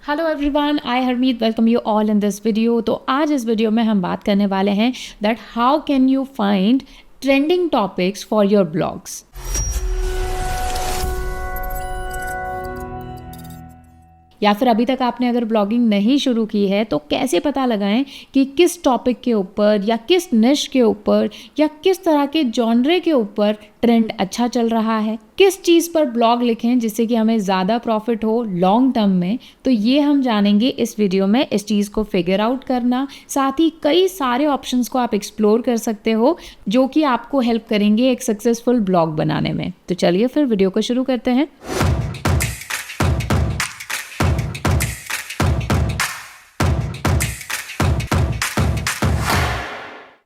Hello everyone, I Harmeet welcome you all in this video. तो आज इस वीडियो में हम बात करने वाले हैं that how can you find trending topics for your blogs. या फिर अभी तक आपने अगर ब्लॉगिंग नहीं शुरू की है तो कैसे पता लगाएं कि किस टॉपिक के ऊपर या किस निश के ऊपर या किस तरह के जॉनरे के ऊपर ट्रेंड अच्छा चल रहा है, किस चीज़ पर ब्लॉग लिखें जिससे कि हमें ज़्यादा प्रॉफिट हो लॉन्ग टर्म में। तो ये हम जानेंगे इस वीडियो में, इस चीज़ को फिगर आउट करना, साथ ही कई सारे ऑप्शंस को आप एक्सप्लोर कर सकते हो जो कि आपको हेल्प करेंगे एक सक्सेसफुल ब्लॉग बनाने में। तो चलिए फिर वीडियो को शुरू करते हैं।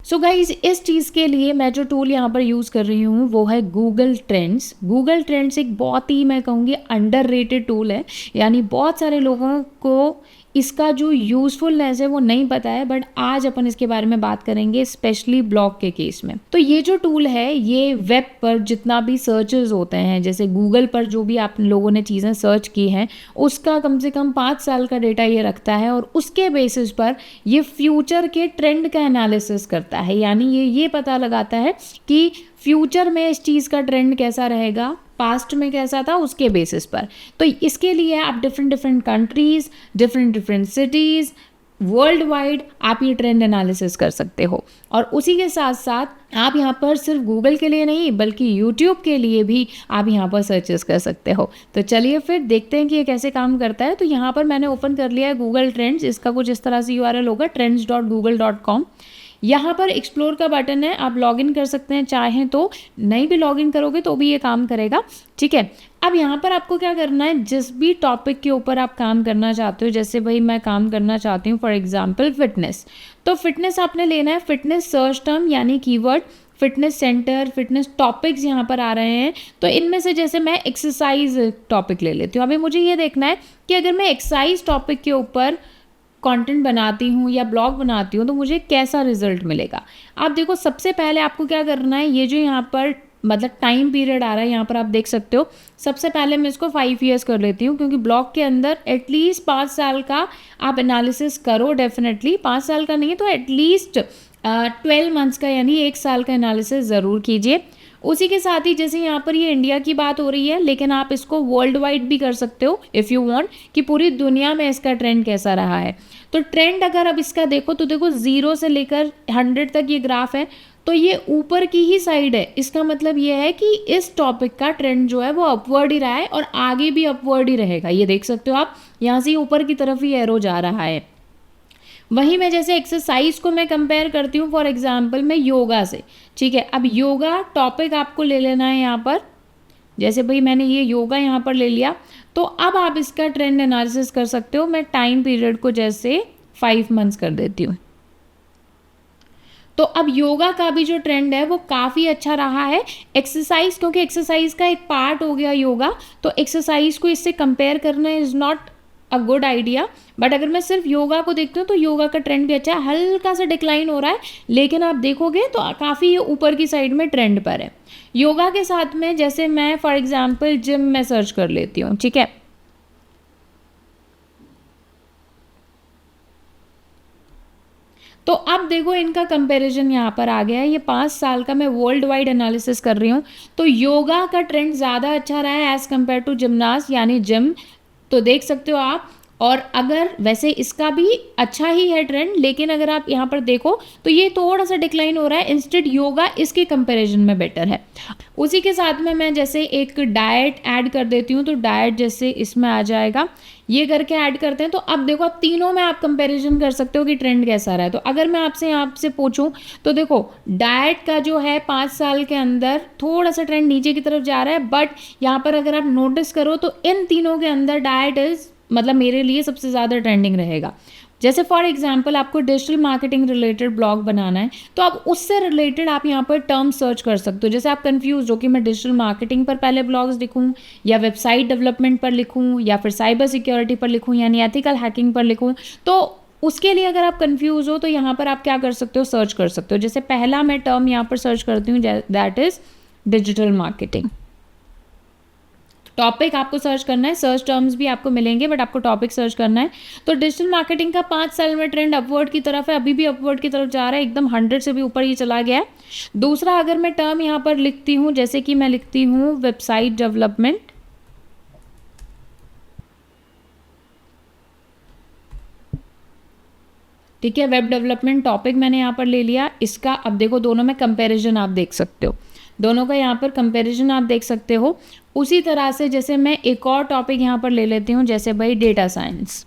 सो गाइज, इस चीज़ के लिए मैं जो टूल यहाँ पर यूज़ कर रही हूँ वो है गूगल ट्रेंड्स। गूगल ट्रेंड्स एक बहुत ही, मैं कहूँगी, अंडररेटेड टूल है। यानी बहुत सारे लोगों को इसका जो यूज़फुलनेस है वो नहीं पता है, बट आज अपन इसके बारे में बात करेंगे, स्पेशली ब्लॉग के केस में। तो ये जो टूल है ये वेब पर जितना भी सर्चेस होते हैं, जैसे गूगल पर जो भी आप लोगों ने चीज़ें सर्च की हैं उसका कम से कम 5 साल का डेटा ये रखता है और उसके बेसिस पर ये फ्यूचर के ट्रेंड का एनालिसिस करता है। यानी ये पता लगाता है कि फ्यूचर में इस चीज़ का ट्रेंड कैसा रहेगा, पास्ट में कैसा था, उसके बेसिस पर। तो इसके लिए आप different countries, different cities, world wide आप ये ट्रेंड एनालिसिस कर सकते हो। और उसी के साथ साथ आप यहाँ पर सिर्फ गूगल के लिए नहीं बल्कि यूट्यूब के लिए भी आप यहाँ पर सर्चेस कर सकते हो। तो चलिए फिर देखते हैं कि ये कैसे काम करता है। तो यहाँ पर मैंने ओपन कर लिया है गूगल ट्रेंड्स। इसका कुछ इस तरह से URL होगा trends.google.com। यहाँ पर एक्सप्लोर का बटन है, आप लॉगिन कर सकते हैं, चाहें तो नहीं भी लॉगिन करोगे तो भी ये काम करेगा। ठीक है, अब यहाँ पर आपको क्या करना है, जिस भी टॉपिक के ऊपर आप काम करना चाहते हो, जैसे भाई मैं काम करना चाहती हूँ फॉर एग्जांपल फिटनेस, तो फिटनेस आपने लेना है फिटनेस सर्च टर्म यानी keyword, fitness centre, fitness topics यहाँ पर आ रहे हैं। तो इनमें से जैसे मैं एक्सरसाइज टॉपिक ले लेती हूँ। अभी मुझे ये देखना है कि अगर मैं एक्सरसाइज टॉपिक के ऊपर कंटेंट बनाती हूँ या ब्लॉग बनाती हूँ तो मुझे कैसा रिजल्ट मिलेगा। आप देखो, सबसे पहले आपको क्या करना है, ये जो यहाँ पर मतलब टाइम पीरियड आ रहा है यहाँ पर आप देख सकते हो। सबसे पहले मैं इसको 5 ईयर्स कर लेती हूँ क्योंकि ब्लॉग के अंदर एटलीस्ट 5 साल का आप एनालिसिस करो। डेफिनेटली 5 साल का नहीं है तो एटलीस्ट 12 मंथ्स का यानी 1 साल का एनालिसिस ज़रूर कीजिए। उसी के साथ ही जैसे यहाँ पर ये इंडिया की बात हो रही है, लेकिन आप इसको वर्ल्ड वाइड भी कर सकते हो इफ़ यू वांट, कि पूरी दुनिया में इसका ट्रेंड कैसा रहा है। तो ट्रेंड अगर अब इसका देखो तो देखो 0 से लेकर 100 तक ये ग्राफ है, तो ये ऊपर की ही साइड है। इसका मतलब ये है कि इस टॉपिक का ट्रेंड जो है वो अपवर्ड ही रहा है और आगे भी अपवर्ड ही रहेगा। ये देख सकते हो आप, यहाँ से ऊपर की तरफ ही एरो जा रहा है। वहीं मैं जैसे एक्सरसाइज को मैं कंपेयर करती हूँ फॉर एग्जांपल मैं योगा से। ठीक है, अब योगा टॉपिक आपको ले लेना है यहाँ पर, जैसे भाई मैंने ये योगा यहाँ पर ले लिया, तो अब आप इसका ट्रेंड एनालिसिस कर सकते हो। मैं टाइम पीरियड को जैसे 5 मंथ्स कर देती हूँ। तो अब योगा का भी जो ट्रेंड है वो काफ़ी अच्छा रहा है। एक्सरसाइज, क्योंकि एक्सरसाइज का एक पार्ट हो गया योगा, तो एक्सरसाइज को इससे कंपेयर करना is not a good idea. But अगर मैं सिर्फ योगा को देखती हूँ तो योगा का ट्रेंड भी अच्छा है, हल्का सा डिक्लाइन हो रहा है, लेकिन आप देखोगे तो काफ़ी ये ऊपर की साइड में ट्रेंड पर है। योगा के साथ में जैसे मैं फॉर एग्जांपल जिम में सर्च कर लेती हूँ। ठीक है, तो अब देखो इनका कंपैरिजन यहाँ पर आ गया है। ये 5 साल का मैं वर्ल्ड वाइड एनालिसिस कर रही हूँ, तो योगा का ट्रेंड ज़्यादा अच्छा रहा है एज़ कम्पेयर टू जिमनास्ट यानी जिम। तो देख सकते हो आप। और अगर वैसे इसका भी अच्छा ही है ट्रेंड, लेकिन अगर आप यहाँ पर देखो तो ये थोड़ा सा डिक्लाइन हो रहा है। इंस्टेड योगा इसके कंपैरिजन में बेटर है। उसी के साथ में मैं जैसे एक डाइट ऐड कर देती हूँ, तो डाइट जैसे इसमें आ जाएगा, ये करके ऐड करते हैं। तो अब देखो, अब तीनों में आप कंपैरिजन कर सकते हो कि ट्रेंड कैसा रहा है। तो अगर मैं आपसे पूछूं तो देखो, डाइट का जो है 5 साल के अंदर थोड़ा सा ट्रेंड नीचे की तरफ जा रहा है, बट यहाँ पर अगर आप नोटिस करो तो इन तीनों के अंदर डाइट इज मतलब मेरे लिए सबसे ज़्यादा ट्रेंडिंग रहेगा। जैसे फॉर एग्जांपल आपको डिजिटल मार्केटिंग रिलेटेड ब्लॉग बनाना है, तो आप उससे रिलेटेड आप यहाँ पर टर्म सर्च कर सकते हो। जैसे आप कंफ्यूज हो कि मैं डिजिटल मार्केटिंग पर पहले ब्लॉग्स लिखूँ या वेबसाइट डेवलपमेंट पर लिखूँ या फिर साइबर सिक्योरिटी पर लिखूँ यानी एथिकल हैकिंग पर लिखूँ, तो उसके लिए अगर आप कंफ्यूज हो तो यहाँ पर आप क्या कर सकते हो, सर्च कर सकते हो। जैसे पहला मैं टर्म यहाँ पर सर्च करती हूँ, that is digital marketing. Topic आपको सर्च करना है, सर्च टर्म्स भी आपको मिलेंगे बट आपको टॉपिक सर्च करना है। तो डिजिटल मार्केटिंग का 5 साल में ट्रेंड अपवर्ड की तरफ है, अभी भी अपवर्ड की तरफ जा रहा है, एकदम 100 से भी ऊपर ये चला गया है। दूसरा अगर मैं टर्म यहाँ पर लिखती हूँ, जैसे कि मैं लिखती हूँ वेबसाइट डेवलपमेंट, ठीक है, वेब डेवलपमेंट टॉपिक मैंने यहाँ पर ले लिया। इसका अब देखो दोनों में कंपैरिजन आप देख सकते हो, दोनों का यहाँ पर कंपैरिजन आप देख सकते हो। उसी तरह से जैसे मैं एक और टॉपिक यहाँ पर ले लेती हूँ, जैसे भाई डेटा साइंस।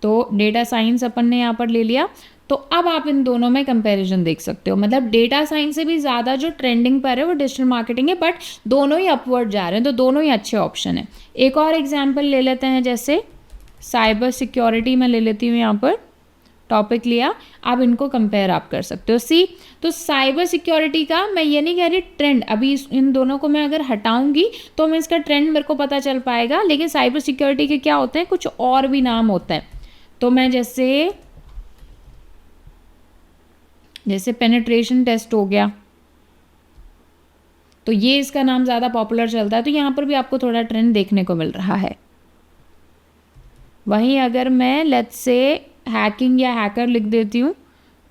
तो डेटा साइंस अपन ने यहाँ पर ले लिया। तो अब आप इन दोनों में कंपैरिजन देख सकते हो, मतलब डेटा साइंस से भी ज़्यादा जो ट्रेंडिंग पर है वो डिजिटल मार्केटिंग है, बट दोनों ही अपवर्ड जा रहे हैं, तो दोनों ही अच्छे ऑप्शन है। एक और एग्जाम्पल ले लेते हैं, जैसे साइबर सिक्योरिटी में ले लेती हूँ, यहाँ पर टॉपिक लिया। अब इनको कंपेयर आप कर सकते हो। सी, तो साइबर सिक्योरिटी का मैं ये नहीं कह रही ट्रेंड, अभी इन दोनों को मैं अगर हटाऊंगी तो मैं इसका ट्रेंड मेरे को पता चल पाएगा, लेकिन साइबर सिक्योरिटी के क्या होते हैं, कुछ और भी नाम होता है। तो मैं जैसे पेनिट्रेशन टेस्ट हो गया, तो ये इसका नाम ज़्यादा पॉपुलर चलता है, तो यहाँ पर भी आपको थोड़ा ट्रेंड देखने को मिल रहा है। वहीं अगर मैं लेट्स से हैकिंग या हैकर लिख देती हूँ,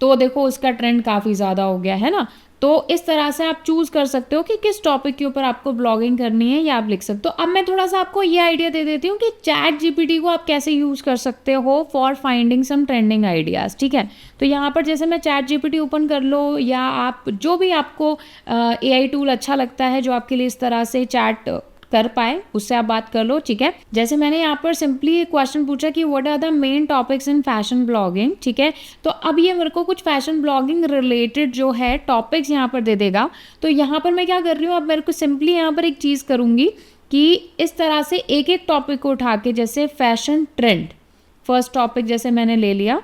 तो देखो उसका ट्रेंड काफ़ी ज़्यादा हो गया है ना। तो इस तरह से आप चूज़ कर सकते हो कि किस टॉपिक के ऊपर आपको ब्लॉगिंग करनी है, या आप लिख सकते हो। अब मैं थोड़ा सा आपको ये आइडिया दे देती हूँ कि चैट जीपीटी को आप कैसे यूज़ कर सकते हो for finding some trending ideas, ठीक है। तो यहाँ पर जैसे मैं चैट जीपीटी ओपन कर लो, या आप जो भी आपको एआई टूल अच्छा लगता है जो आपके लिए इस तरह से चैट कर पाए, उससे आप बात कर लो, ठीक है। जैसे मैंने यहाँ पर सिंपली एक क्वेश्चन पूछा कि what are the main topics in fashion blogging, ठीक है। तो अब ये मेरे को कुछ फैशन ब्लॉगिंग रिलेटेड जो है टॉपिक्स यहाँ पर दे देगा। तो यहाँ पर मैं क्या कर रही हूँ, अब मेरे को सिंपली यहाँ पर एक चीज़ करूँगी कि इस तरह से एक एक टॉपिक को उठा के, जैसे फैशन ट्रेंड फर्स्ट टॉपिक जैसे मैंने ले लिया,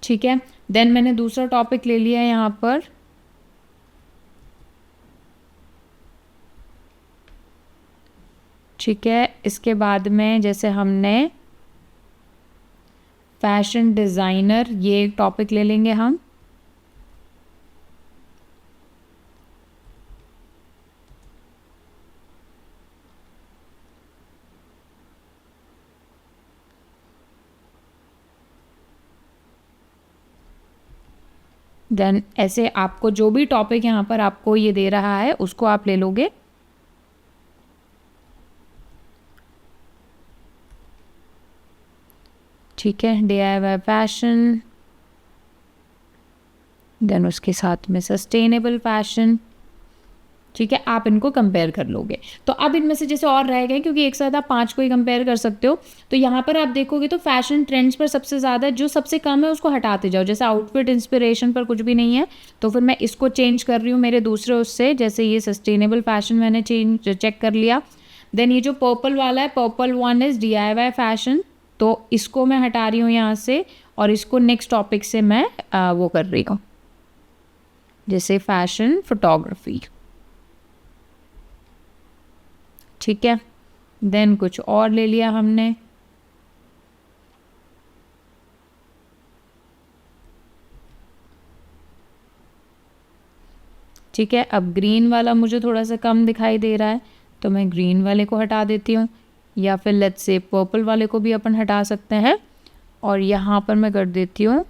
ठीक है। देन मैंने दूसरा टॉपिक ले लिया यहाँ पर ठीक है। इसके बाद में जैसे हमने फैशन डिज़ाइनर ये टॉपिक ले लेंगे हम, देन ऐसे आपको जो भी टॉपिक यहाँ पर आपको ये दे रहा है उसको आप ले लोगे, ठीक है। DIY फैशन, देन उसके साथ में सस्टेनेबल फैशन, ठीक है। आप इनको कंपेयर कर लोगे। तो अब इनमें से जैसे और रह गए, क्योंकि एक साथ आप 5 को ही कंपेयर कर सकते हो, तो यहाँ पर आप देखोगे तो फैशन ट्रेंड्स पर सबसे ज़्यादा, जो सबसे कम है उसको हटाते जाओ। जैसे आउटफिट इंस्पिरेशन पर कुछ भी नहीं है, तो फिर मैं इसको चेंज कर रही हूँ मेरे दूसरे उससे, जैसे ये सस्टेनेबल फैशन मैंने चेक कर लिया। देन ये जो पर्पल वाला है, purple one is DIY fashion, तो इसको मैं हटा रही हूँ यहाँ से, और इसको नेक्स्ट टॉपिक से मैं वो कर रही हूँ, जैसे फैशन फोटोग्राफी, ठीक है। देन कुछ और ले लिया हमने, ठीक है। अब ग्रीन वाला मुझे थोड़ा सा कम दिखाई दे रहा है, तो मैं ग्रीन वाले को हटा देती हूँ, या फिर लेट्स से पर्पल वाले को भी अपन हटा सकते हैं, और यहाँ पर मैं कर देती हूँ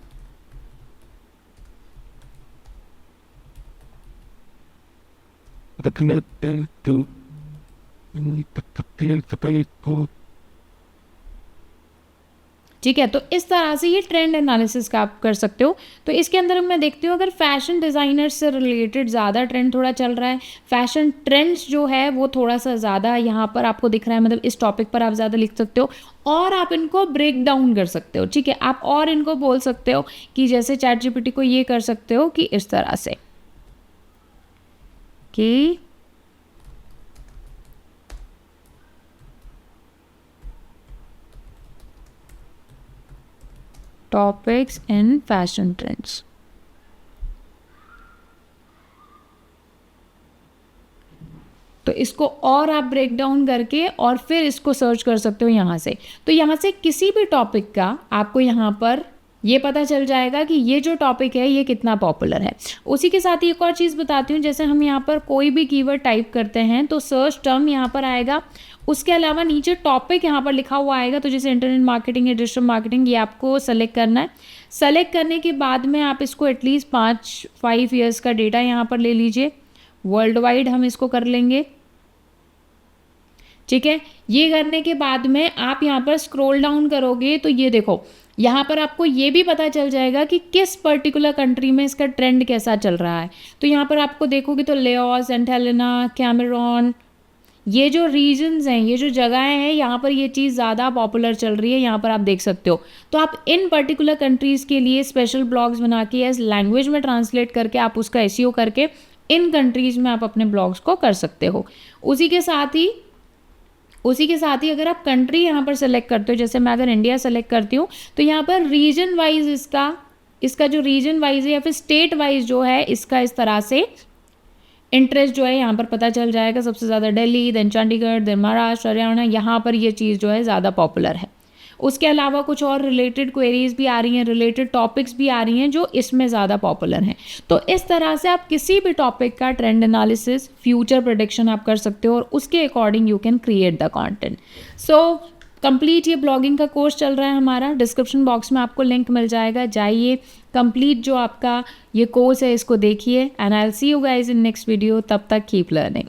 ठीक है। तो इस तरह से ये ट्रेंड एनालिसिस का आप कर सकते हो। तो इसके अंदर मैं देखती हूँ अगर फैशन डिज़ाइनर से रिलेटेड ज़्यादा ट्रेंड थोड़ा चल रहा है, फैशन ट्रेंड्स जो है वो थोड़ा सा ज़्यादा यहाँ पर आपको दिख रहा है, मतलब इस टॉपिक पर आप ज़्यादा लिख सकते हो, और आप इनको ब्रेक डाउन कर सकते हो, ठीक है। आप और इनको बोल सकते हो कि जैसे चैट जीपीटी को ये कर सकते हो कि इस तरह से कि टॉपिक्स इन फैशन ट्रेंड्स, तो इसको और आप ब्रेक डाउन करके और फिर इसको सर्च कर सकते हो यहाँ से। तो यहाँ से किसी भी टॉपिक का आपको यहाँ पर ये पता चल जाएगा कि ये जो टॉपिक है ये कितना पॉपुलर है। उसी के साथ ही एक और चीज़ बताती हूँ, जैसे हम यहाँ पर कोई भी कीवर्ड टाइप करते हैं तो सर्च टर्म यहाँ पर आएगा, उसके अलावा नीचे टॉपिक यहाँ पर लिखा हुआ आएगा। तो जैसे इंटरनेट मार्केटिंग या डिजिटल मार्केटिंग, ये आपको सेलेक्ट करना है। सेलेक्ट करने के बाद में आप इसको एटलीस्ट 5 ईयर्स का डेटा यहाँ पर ले लीजिए। वर्ल्ड वाइड हम इसको कर लेंगे, ठीक है। ये करने के बाद में आप यहाँ पर स्क्रॉल डाउन करोगे तो ये देखो, यहाँ पर आपको ये भी पता चल जाएगा कि किस पर्टिकुलर कंट्री में इसका ट्रेंड कैसा चल रहा है। तो यहाँ पर आपको देखोगे तो लेओस, सेंट हेलेना, कैमरॉन, ये जो रीजन्स हैं, ये जो जगहें हैं, यहाँ पर ये चीज़ ज़्यादा पॉपुलर चल रही है, यहाँ पर आप देख सकते हो। तो आप इन पर्टिकुलर कंट्रीज़ के लिए स्पेशल ब्लॉग्स बना के एज लैंग्वेज में ट्रांसलेट करके आप उसका एसईओ करके इन कंट्रीज़ में आप अपने ब्लॉग्स को कर सकते हो। उसी के साथ ही अगर आप कंट्री यहाँ पर सेलेक्ट करते हो, जैसे मैं अगर इंडिया सेलेक्ट करती हूँ तो यहाँ पर रीजन वाइज इसका जो रीजन वाइज है या फिर स्टेट वाइज जो है, इसका इस तरह से इंटरेस्ट जो है यहाँ पर पता चल जाएगा। सबसे ज़्यादा दिल्ली, देन चंडीगढ़, देन महाराष्ट्र, हरियाणा, यहाँ पर ये चीज़ जो है ज़्यादा पॉपुलर है। उसके अलावा कुछ और रिलेटेड क्वेरीज भी आ रही हैं, रिलेटेड टॉपिक्स भी आ रही हैं जो इसमें ज़्यादा पॉपुलर हैं। तो इस तरह से आप किसी भी टॉपिक का ट्रेंड एनालिसिस, फ्यूचर प्रेडिक्शन आप कर सकते हो और उसके according you can create the content. So complete ये ब्लॉगिंग का कोर्स चल रहा है हमारा, डिस्क्रिप्शन बॉक्स में आपको लिंक मिल जाएगा, जाइए कंप्लीट जो आपका ये कोर्स है इसको देखिए। And I will see you guys in next video. तब तक कीप लर्निंग।